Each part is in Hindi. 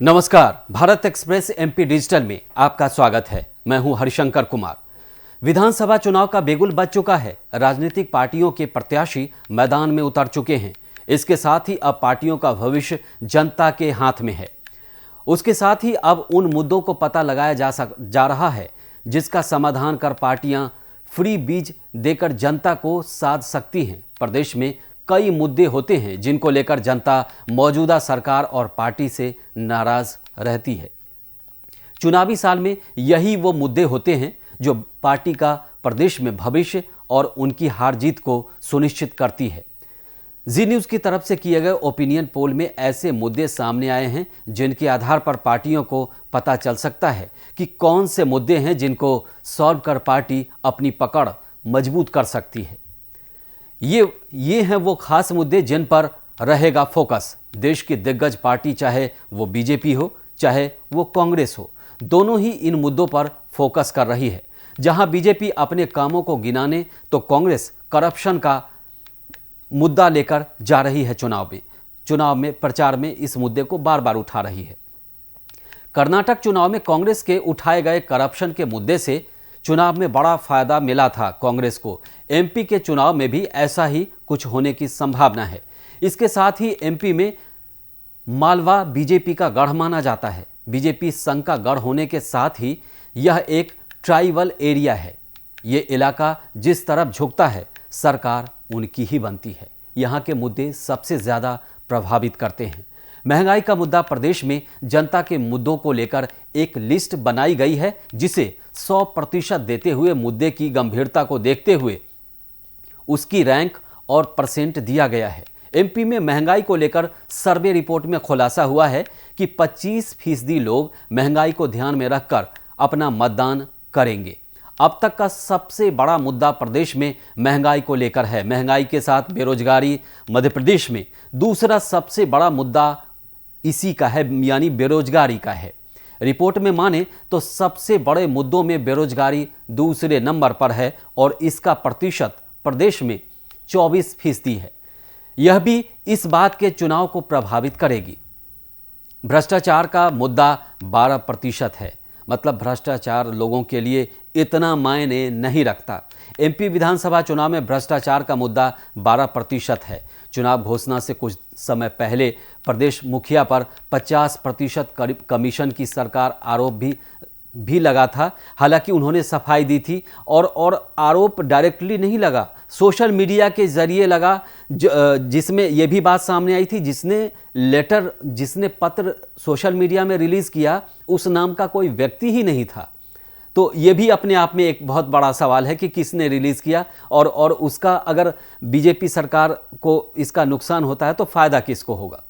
नमस्कार, भारत एक्सप्रेस एमपी डिजिटल में आपका स्वागत है। मैं हूं हरिशंकर कुमार। विधानसभा चुनाव का बिगुल बज चुका है। राजनीतिक पार्टियों के प्रत्याशी मैदान में उतर चुके हैं। इसके साथ ही अब पार्टियों का भविष्य जनता के हाथ में है। उसके साथ ही अब उन मुद्दों को पता लगाया जा रहा है जिसका समाधान कर पार्टियां फ्री बीज देकर जनता को साध सकती हैं। प्रदेश में कई मुद्दे होते हैं जिनको लेकर जनता मौजूदा सरकार और पार्टी से नाराज रहती है। चुनावी साल में यही वो मुद्दे होते हैं जो पार्टी का प्रदेश में भविष्य और उनकी हार जीत को सुनिश्चित करती है। जी न्यूज़ की तरफ से किए गए ओपिनियन पोल में ऐसे मुद्दे सामने आए हैं जिनके आधार पर पार्टियों को पता चल सकता है कि कौन से मुद्दे हैं जिनको सॉल्व कर पार्टी अपनी पकड़ मजबूत कर सकती है। ये हैं वो खास मुद्दे जिन पर रहेगा फोकस। देश की दिग्गज पार्टी चाहे वो बीजेपी हो चाहे वो कांग्रेस हो, दोनों ही इन मुद्दों पर फोकस कर रही है। जहां बीजेपी अपने कामों को गिनाने तो कांग्रेस करप्शन का मुद्दा लेकर जा रही है। चुनाव में प्रचार में इस मुद्दे को बार बार उठा रही है। कर्नाटक चुनाव में कांग्रेस के उठाए गए करप्शन के मुद्दे से चुनाव में बड़ा फायदा मिला था कांग्रेस को। एमपी के चुनाव में भी ऐसा ही कुछ होने की संभावना है। इसके साथ ही एमपी में मालवा बीजेपी का गढ़ माना जाता है। बीजेपी संघ का गढ़ होने के साथ ही यह एक ट्राइबल एरिया है। ये इलाका जिस तरफ झुकता है सरकार उनकी ही बनती है। यहाँ के मुद्दे सबसे ज़्यादा प्रभावित करते हैं। महंगाई का मुद्दा प्रदेश में जनता के मुद्दों को लेकर एक लिस्ट बनाई गई है जिसे 100% देते हुए मुद्दे की गंभीरता को देखते हुए उसकी रैंक और परसेंट दिया गया है। एमपी में महंगाई को लेकर सर्वे रिपोर्ट में खुलासा हुआ है कि 25% लोग महंगाई को ध्यान में रखकर अपना मतदान करेंगे। अब तक का सबसे बड़ा मुद्दा प्रदेश में महंगाई को लेकर है। महंगाई के साथ बेरोजगारी मध्य प्रदेश में दूसरा सबसे बड़ा मुद्दा इसी का है, यानी बेरोजगारी का है। रिपोर्ट में माने तो सबसे बड़े मुद्दों में बेरोजगारी दूसरे नंबर पर है और इसका प्रतिशत प्रदेश में 24% है। यह भी इस बात के चुनाव को प्रभावित करेगी। भ्रष्टाचार का मुद्दा 12% है। मतलब भ्रष्टाचार लोगों के लिए इतना मायने नहीं रखता। एमपी विधानसभा चुनाव में भ्रष्टाचार का मुद्दा 12% है। चुनाव घोषणा से कुछ समय पहले प्रदेश मुखिया पर 50% कमीशन की सरकार आरोप भी लगा था। हालांकि उन्होंने सफाई दी थी और आरोप डायरेक्टली नहीं लगा, सोशल मीडिया के जरिए लगा, जिसमें यह भी बात सामने आई थी जिसने पत्र सोशल मीडिया में रिलीज़ किया उस नाम का कोई व्यक्ति ही नहीं था। तो ये भी अपने आप में एक बहुत बड़ा सवाल है कि किसने रिलीज़ किया और उसका अगर बीजेपी सरकार को इसका नुकसान होता है तो फ़ायदा किसको होगा।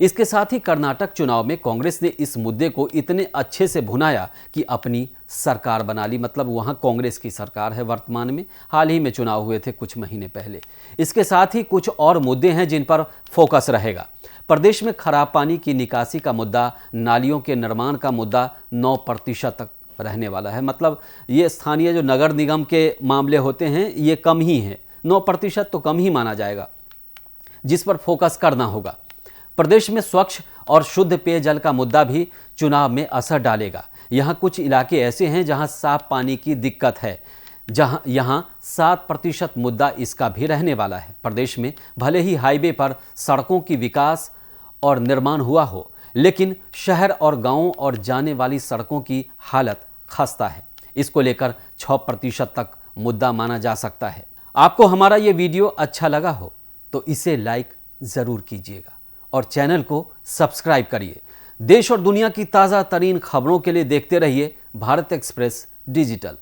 इसके साथ ही कर्नाटक चुनाव में कांग्रेस ने इस मुद्दे को इतने अच्छे से भुनाया कि अपनी सरकार बना ली। मतलब वहाँ कांग्रेस की सरकार है वर्तमान में। हाल ही में चुनाव हुए थे कुछ महीने पहले। इसके साथ ही कुछ और मुद्दे हैं जिन पर फोकस रहेगा। प्रदेश में खराब पानी की निकासी का मुद्दा, नालियों के निर्माण का मुद्दा 9% तक रहने वाला है। मतलब ये स्थानीय जो नगर निगम के मामले होते हैं ये कम ही हैं, 9% तो कम ही माना जाएगा, जिस पर फोकस करना होगा। प्रदेश में स्वच्छ और शुद्ध पेयजल का मुद्दा भी चुनाव में असर डालेगा। यहाँ कुछ इलाके ऐसे हैं जहाँ साफ पानी की दिक्कत है, यहाँ 7% मुद्दा इसका भी रहने वाला है। प्रदेश में भले ही हाईवे पर सड़कों की विकास और निर्माण हुआ हो, लेकिन शहर और गांवों और जाने वाली सड़कों की हालत खस्ता है। इसको लेकर 6% तक मुद्दा माना जा सकता है। आपको हमारा ये वीडियो अच्छा लगा हो तो इसे लाइक ज़रूर कीजिएगा और चैनल को सब्सक्राइब करिए। देश और दुनिया की ताज़ा तरीन खबरों के लिए देखते रहिए भारत एक्सप्रेस डिजिटल।